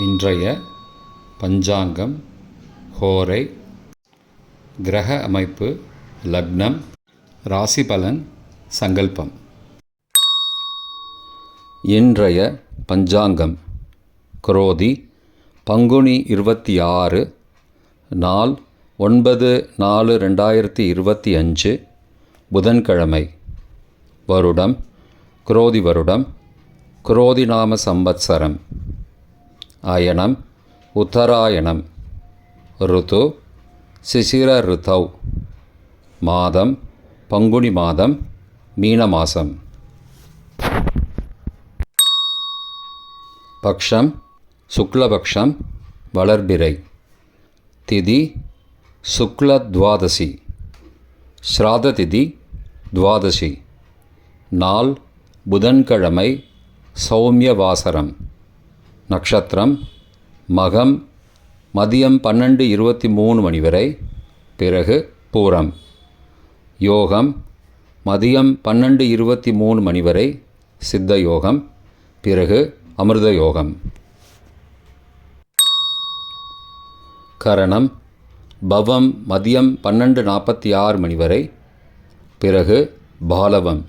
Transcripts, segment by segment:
இன்றைய பஞ்சாங்கம், ஹோரை, கிரக அமைப்பு, லக்னம், ராசி பலன், சங்கல்பம். இன்றைய பஞ்சாங்கம் குரோதி பங்குனி 26, நாள் 9/4/2025, புதன்கிழமை. வருடம் குரோதி வருடம், குரோதி நாம சம்பத்சரம். அயனம் உத்தராயணம். ருது சிசிர ருதவ். மாதம் பங்குனி மாதம், மீன மாதம். பக்ஷம் சுக்லபக்ஷம், வளர்பிறை. திதி சுக்லத்வாதசி. ஸ்ராத திதி துவாதசி. நாள் புதன்கிழமை, சௌமியவாசரம். நக்ஷத்திரம் மகம், மதியம் 12:23 மணி வரை, பிறகு பூரம். யோகம் மதியம் 12:23 மணி வரை, சித்த யோகம், பிறகு அமிர்த யோகம். கரணம் பவம் மதியம் 12:46 மணி வரை, பிறகு பாலவம்.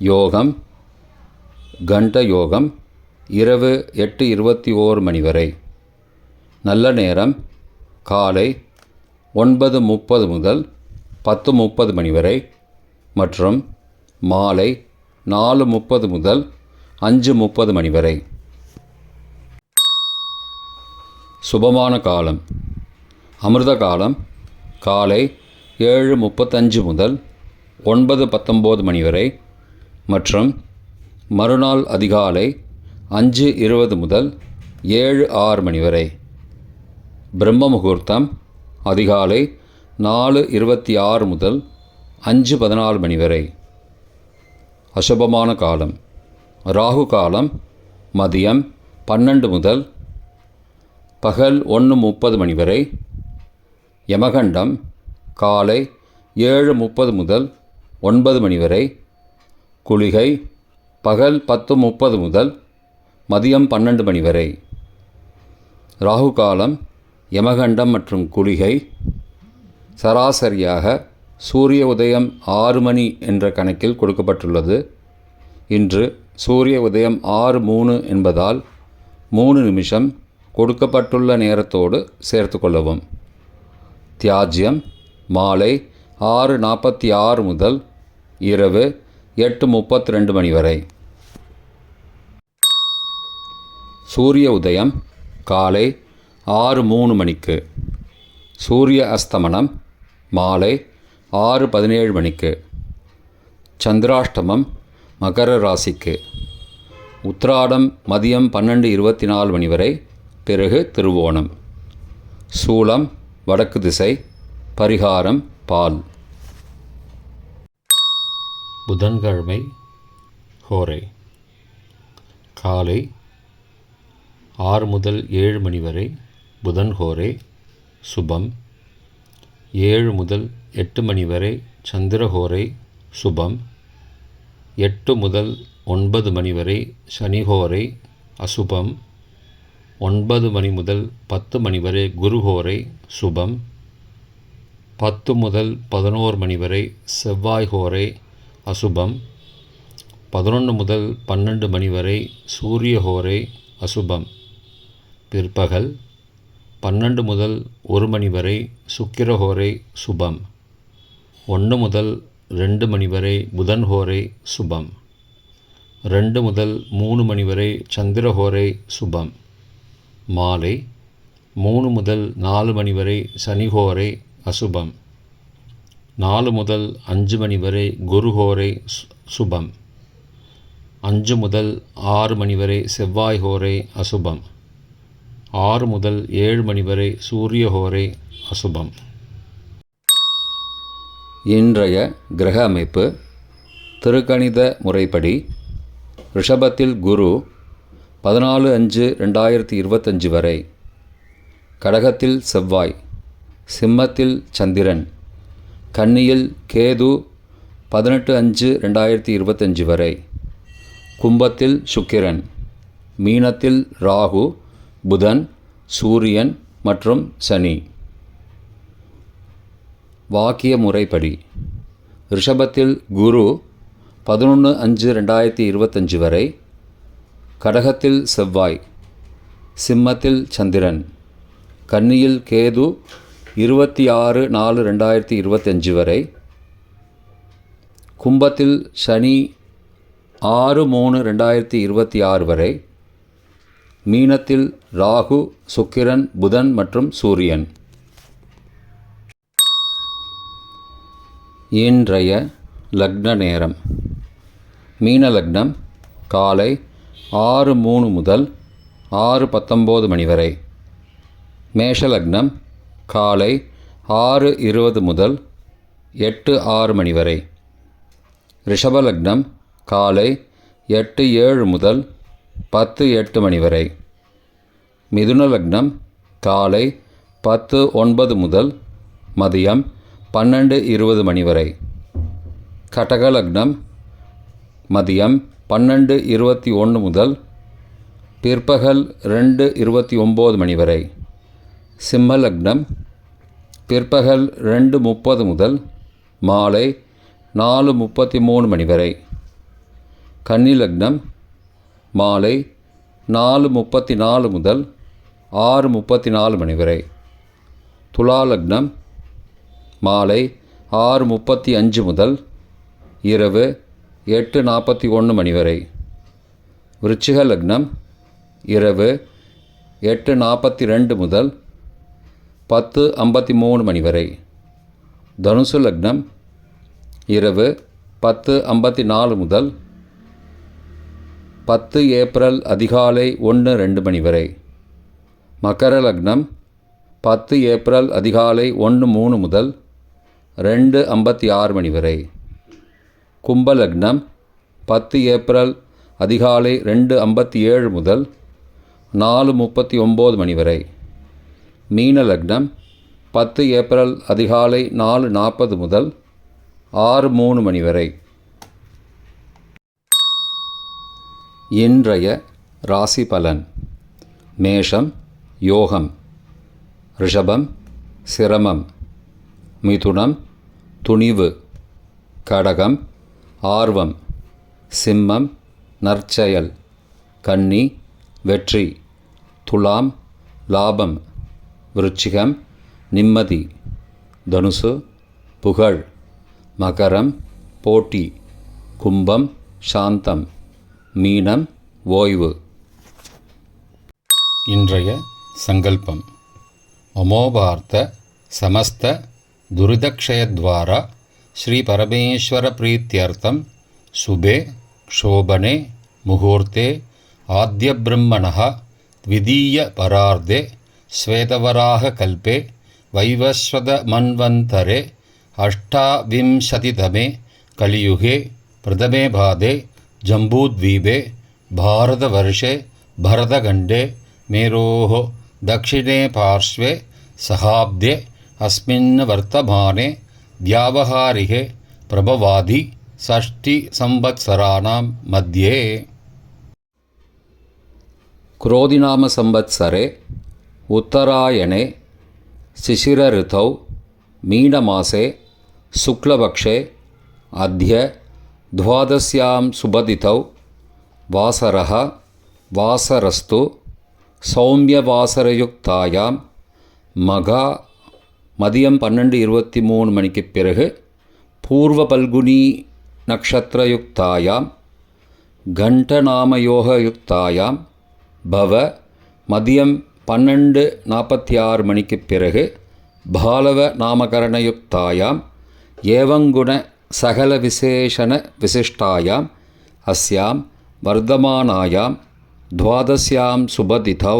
யோகம் கண்ட யோகம் இரவு 8:21 மணி வரை. நல்ல நேரம் காலை 9:30 முதல் 10:30 மணி வரை மற்றும் மாலை 4:30 முதல் 5:30 மணி வரை. சுபமான காலம் அமிர்த காலம் காலை 7:35 முதல் 9:19 மணி வரை மற்றும் மறுநாள் அதிகாலை 5:20 முதல் 7:06 மணி வரை. பிரம்ம முகூர்த்தம் அதிகாலை 4:26 முதல் 5:14 மணி வரை. அசுபமான காலம் ராகு காலம் மதியம் 12 முதல் பகல் 1:30 மணி வரை. யமகண்டம் காலை 7:30 முதல் 9 மணி வரை. குளிகை பகல் 10:30 முதல் மதியம் 12 மணி வரை. ராகு காலம், யமகண்டம் மற்றும் குளிகை சராசரியாக சூரிய உதயம் 6 மணி என்ற கணக்கில் கொடுக்கப்பட்டுள்ளது. இன்று சூரிய உதயம் 6:03 என்பதால் 3 நிமிஷம் கொடுக்கப்பட்டுள்ள நேரத்தோடு சேர்த்து கொள்ளவும். தியாஜ்யம் மாலை 6:46 முதல் இரவு 8:32 மணி வரை. சூரிய உதயம் காலை 6:03 மணிக்கு. சூரிய அஸ்தமனம் மாலை 6:17 மணிக்கு. சந்திராஷ்டமம் மகர ராசிக்கு. உத்திராடம் மதியம் 12:24 மணி வரை, பிறகு திருவோணம். சூலம் வடக்கு திசை. பரிகாரம் பால். புதன்கிழமை ஹோரை காலை 6 முதல் 7 மணி வரை புதன் ஹோரை சுபம். 7 முதல் 8 மணி வரை சந்திரஹோரை சுபம். 8 முதல் 9 மணி வரை சனிஹோரை அசுபம். 9 மணி முதல் 10 மணி வரை குருஹோரை சுபம். 10 முதல் 11 மணி வரை செவ்வாய் ஹோரை அசுபம். 11 முதல் 12 மணி வரை சூரிய ஹோரை அசுபம். பிற்பகல் 12 முதல் 1 மணி வரை சுக்கிரஹோரை சுபம். 1 முதல் 2 மணி வரை புதன் ஹோரை சுபம். 2 முதல் 3 மணி வரை சந்திரஹோரை சுபம். மாலை 3 முதல் 4 மணி வரை சனிஹோரை அசுபம். 4 முதல் 5 மணி வரை குருஹோரை சுபம். 5 முதல் 6 மணி வரை செவ்வாய் ஹோரை அசுபம். 6 முதல் 7 மணி வரை சூரிய ஹோரை அசுபம். இன்றைய கிரக அமைப்பு திருக்கணித முறைப்படி ரிஷபத்தில் குரு 14/5/2025 வரை, கடகத்தில் செவ்வாய், சிம்மத்தில் சந்திரன், கன்னியில் கேது 18/5/2025 வரை, கும்பத்தில் சுக்கிரன், மீனத்தில் ராகு புதன், சூரியன் மற்றும் சனி. வாக்கிய முறைப்படி ரிஷபத்தில் குரு 11/5/2025 வரை, கடகத்தில் செவ்வாய், சிம்மத்தில் சந்திரன், கன்னியில் கேது 26/4/2025 வரை, கும்பத்தில் சனி 6/3/2026 வரை, மீனத்தில் ராகு, சுக்கிரன், புதன் மற்றும் சூரியன். இன்றைய லக்ன நேரம். மீன லக்னம் காலை 6:03 முதல் 6:19 மணி வரை. மேஷ லக்னம் காலை 6:20 முதல் 8:06 மணி வரை. ரிஷப லக்னம் காலை 8:07 முதல் 10:08 மணி வரை. மிதுன லக்னம் காலை 10:09 முதல் மதியம் 12:20 மணி வரை. கடக லக்னம் மதியம் 12:21 முதல் பிற்பகல் 2:29 மணி வரை. சிம்ம லக்னம் பிற்பகல் 2:30 முதல் மாலை 4:33 மணி வரை. கன்னி லக்னம் மாலை 4:34 முதல் 6:34 மணி வரை. துலா லக்னம் மாலை 6:35 முதல் இரவு 8:41 மணி வரை. விருச்சிக லக்னம் இரவு 8:42 முதல் 10:53 மணி வரை. தனுசு லக்னம் இரவு 10:54 முதல் 10 ஏப்ரல் அதிகாலை 1:02 மணி வரை. மகர லக்னம் 10 ஏப்ரல் அதிகாலை 1:03 முதல் 2:56 மணி வரை. கும்ப லக்னம் 10 ஏப்ரல் அதிகாலை 2:57 முதல் 4:39 மணி வரை. மீன லக்னம் 10 ஏப்ரல் அதிகாலை 4:40 முதல் 6:03 மணி வரை. இன்றைய ராசி பலன். மேஷம் யோகம், ரிஷபம் சிரமம், மிதுனம் துணிவு, கடகம் ஆர்வம், சிம்மம் நற்செயல், கன்னி வெற்றி, துலாம் லாபம், விருச்சிகம் நிம்மதி, தனுசு புகழ், மகரம் போட்டி, கும்பம் சாந்தம், மீனம் ஓய்வு. இன்றைய சங்கல்பம். அமோபார்த்த சமஸ்த துரிதக்ஷயத்வாரா ஸ்ரீ பரமேஸ்வர பிரீத்யர்த்தம் சுபே க்ஷோபனே முகூர்த்தே ஆத்ய பிரம்மணः த்விதீய பரார்த்தே ஸ்வேதவராக கல்பே வைவஸ்வத மன்வந்தரே அஷ்டாவிம்சதிதமே கலியுகே பிரதமே பாதே ஜம்பூத்வீபே பாரதவர்ஷே பரதகண்டே மேரோः दक्षिणे पार्श्वे सहाब्दे अस्मिन् वर्तमाने व्यावहारिके प्रभवादि षष्टिसंवत्सराणां मध्ये. क्रोधिनाम संवत्सरे उत्तरायणे शिशिरऋतौ मीनमासे शुक्लपक्षे अद्य द्वादश्यां सुबदितौ वासरः वासरस्तु சௌமியவாசரயுக்தாயாம் மகா மதியம் 12:23 மணிக்கு பிறகு பூர்வ பல்குனி நக்ஷத்திரயுக்தாயாம் கண்டநாமயோகயுக்தாயாம் பவ மதியம் 12:46 மணிக்கு பிறகு பாலவ நாமகரணயுக்தாயாம் ஏவங்குண சகல விசேஷண விசிஷ்டாயாம் அஸ்யாம் வர்தமானாயாம் द्वादश्यां सुबदितौ